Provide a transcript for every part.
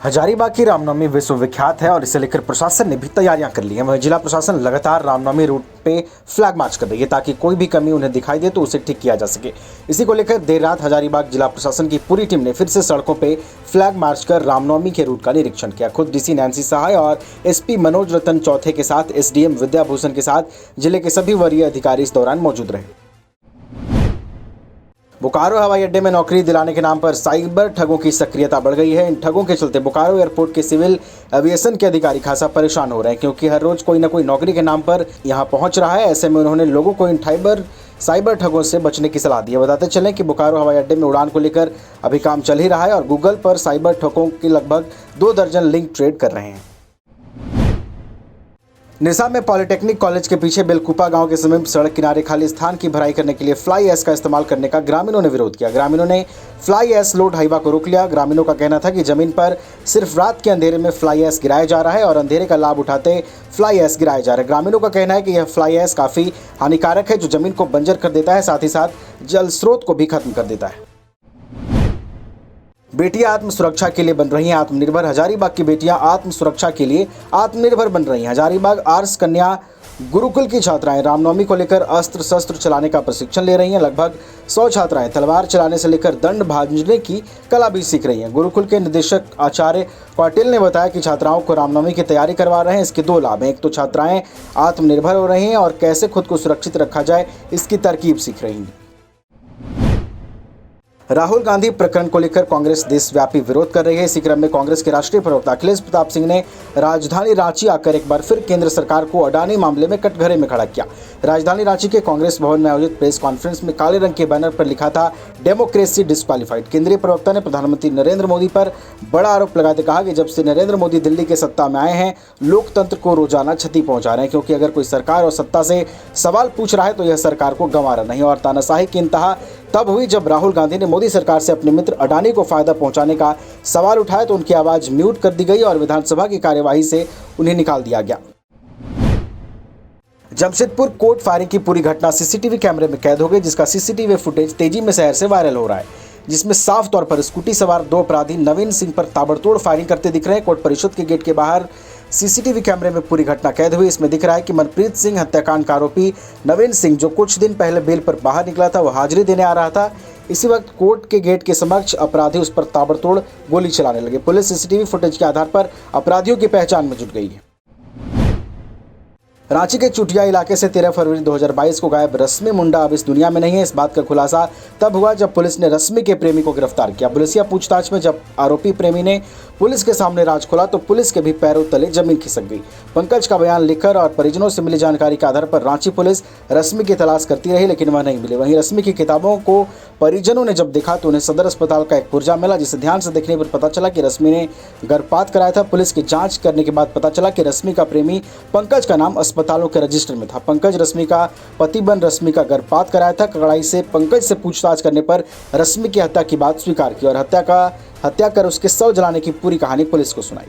हजारीबाग की रामनवमी विश्वविख्यात है और इसे लेकर प्रशासन ने भी तैयारियां कर ली हैं। वहीं जिला प्रशासन लगातार रामनवमी रूट पे फ्लैग मार्च कर रही है ताकि कोई भी कमी उन्हें दिखाई दे तो उसे ठीक किया जा सके। इसी को लेकर देर रात हजारीबाग जिला प्रशासन की पूरी टीम ने फिर से सड़कों पे फ्लैग मार्च कर रामनवमी के रूट का निरीक्षण किया। खुद डीसी नैन्सी सहाय और एसपी मनोज रतन चौथे के साथ एसडीएम विद्याभूषण के साथ जिले के सभी वरीय अधिकारी इस दौरान मौजूद रहे। बोकारो हवाई अड्डे में नौकरी दिलाने के नाम पर साइबर ठगों की सक्रियता बढ़ गई है। इन ठगों के चलते बोकारो एयरपोर्ट के सिविल एविएशन के अधिकारी खासा परेशान हो रहे हैं, क्योंकि हर रोज कोई न कोई नौकरी के नाम पर यहां पहुंच रहा है। ऐसे में उन्होंने लोगों को इन साइबर ठगों से बचने की सलाह दी है। बताते चलें कि बोकारो हवाई अड्डे में उड़ान को लेकर अभी काम चल ही रहा है और गूगल पर साइबर ठगों के लगभग 2 दर्जन लिंक ट्रेड कर रहे हैं। निरसा में पॉलिटेक्निक कॉलेज के पीछे बेलकुपा गांव के समीप सड़क किनारे खाली स्थान की भराई करने के लिए फ्लाई ऐश का इस्तेमाल करने का ग्रामीणों ने विरोध किया। ग्रामीणों ने फ्लाई ऐश लोड हाईवा को रोक लिया। ग्रामीणों का कहना था कि जमीन पर सिर्फ रात के अंधेरे में फ्लाई ऐश गिराया जा रहा है और अंधेरे का लाभ उठाते फ्लाई ऐश गिराया जा रहा है। ग्रामीणों का कहना है कि यह फ्लाई ऐश काफ़ी हानिकारक है, जो जमीन को बंजर कर देता है, साथ ही साथ जल स्रोत को भी खत्म कर देता है। बेटियां आत्म सुरक्षा के लिए बन रही हैं आत्मनिर्भर। हजारीबाग की बेटियां आत्म सुरक्षा के लिए आत्मनिर्भर बन रही हैं। हजारीबाग आर्स कन्या गुरुकुल की छात्राएं रामनवमी को लेकर अस्त्र शस्त्र चलाने का प्रशिक्षण ले रही हैं। लगभग 100 छात्राएं तलवार चलाने से लेकर दंड भांजने की कला भी सीख रही हैं। गुरुकुल के निदेशक आचार्य पाटिल ने बताया कि छात्राओं को रामनवमी की तैयारी करवा रहे हैं। इसके 2 लाभ हैं। एक तो छात्राएं आत्मनिर्भर हो रही हैं और कैसे खुद को सुरक्षित रखा जाए इसकी तरकीब सीख रही हैं। राहुल गांधी प्रकरण को लेकर कांग्रेस देशव्यापी विरोध कर रही है। इसी क्रम में कांग्रेस के राष्ट्रीय प्रवक्ता अखिलेश प्रताप सिंह ने राजधानी रांची आकर एक बार फिर केंद्र सरकार को अडानी मामले में कटघरे में खड़ा किया। राजधानी रांची के कांग्रेस भवन में आयोजित प्रेस कॉन्फ्रेंस में काले रंग के बैनर पर लिखा था डेमोक्रेसी डिस्क्वालीफाइड। केंद्रीय प्रवक्ता ने प्रधानमंत्री नरेंद्र मोदी पर बड़ा आरोप लगाते कहा कि जब से नरेंद्र मोदी दिल्ली के सत्ता में आए हैं, लोकतंत्र को रोजाना क्षति पहुंचा रहे हैं, क्योंकि अगर कोई सरकार और सत्ता से सवाल पूछ रहा है तो यह सरकार को गंवारा नहीं। और तानाशाही की इंतहा तब हुई जब राहुल गांधी ने मोदी सरकार से अपने मित्र अडानी को फायदा पहुंचाने का सवाल उठाया तो उनकी आवाज म्यूट कर दी गई और विधानसभा की कार्यवाही से उन्हें निकाल दिया गया। जमशेदपुर कोर्ट फायरिंग की पूरी घटना सीसीटीवी कैमरे में कैद हो गई, जिसका सीसीटीवी फुटेज तेजी में शहर से वायरल हो रहा है, जिसमें साफ तौर पर स्कूटी सवार 2 अपराधी नवीन सिंह पर ताबड़तोड़ फायरिंग करते दिख रहे हैं। कोर्ट परिषद के गेट के बाहर सीसीटीवी कैमरे में पूरी घटना कैद हुई। इसमें दिख रहा है कि मनप्रीत सिंह हत्याकांड का आरोपी नवीन सिंह, जो कुछ दिन पहले बेल पर बाहर निकला था, वह हाजिरी देने आ रहा था। इसी वक्त कोर्ट के गेट के समक्ष अपराधी उस पर ताबड़तोड़ गोली चलाने लगे। पुलिस सीसीटीवी फुटेज के आधार पर अपराधियों की पहचान में जुट गई है। रांची के चुटिया इलाके से 13 फरवरी 2022 को गायब रश्मि मुंडा अब इस दुनिया में नहीं है। इस बात का खुलासा तब हुआ जब पुलिस ने रश्मि के प्रेमी को गिरफ्तार किया। पुलिसिया पूछताछ में जब आरोपी प्रेमी ने पुलिस के सामने राज खोला तो पुलिस के भी पैरों तले जमीन खिसक गई। पंकज का बयान लिखकर और परिजनों से मिली जानकारी के आधार पर रांची पुलिस रश्मि की तलाश करती रही, लेकिन वह नहीं मिली। वहीं रश्मि की किताबों को परिजनों ने जब देखा तो उन्हें सदर अस्पताल का एक पुर्जा मिला, जिसे ध्यान से देखने पर पता चला कि रश्मि ने गर्भपात कराया था। पुलिस की जांच करने के बाद पता चला कि रश्मि का प्रेमी पंकज का नाम अस्पतालों के रजिस्टर में था। पंकज रश्मि का पति बन रश्मि का गर्भपात कराया था। कड़ाई से पंकज से पूछताछ करने पर रश्मि की हत्या की बात स्वीकार की और हत्या कर उसके शव जलाने की पूरी कहानी पुलिस को सुनाई।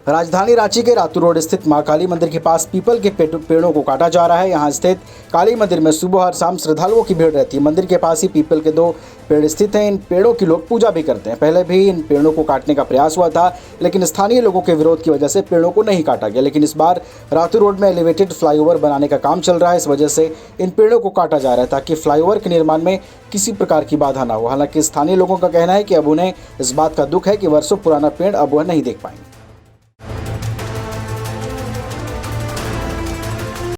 राजधानी रांची के रातू रोड स्थित मां काली मंदिर के पास पीपल के पेड़ों को काटा जा रहा है। यहां स्थित काली मंदिर में सुबह और शाम श्रद्धालुओं की भीड़ रहती है। मंदिर के पास ही पीपल के 2 पेड़ स्थित हैं। इन पेड़ों की लोग पूजा भी करते हैं। पहले भी इन पेड़ों को काटने का प्रयास हुआ था, लेकिन स्थानीय लोगों के विरोध की वजह से पेड़ों को नहीं काटा गया। लेकिन इस बार रातू रोड में एलिवेटेड फ्लाईओवर बनाने का काम चल रहा है। इस वजह से इन पेड़ों को काटा जा रहा है ताकि फ्लाईओवर के निर्माण में किसी प्रकार की बाधा ना हो। हालांकि स्थानीय लोगों का कहना है कि अब उन्हें इस बात का दुख है कि वर्षों पुराना पेड़ अब वह नहीं देख पाएंगे।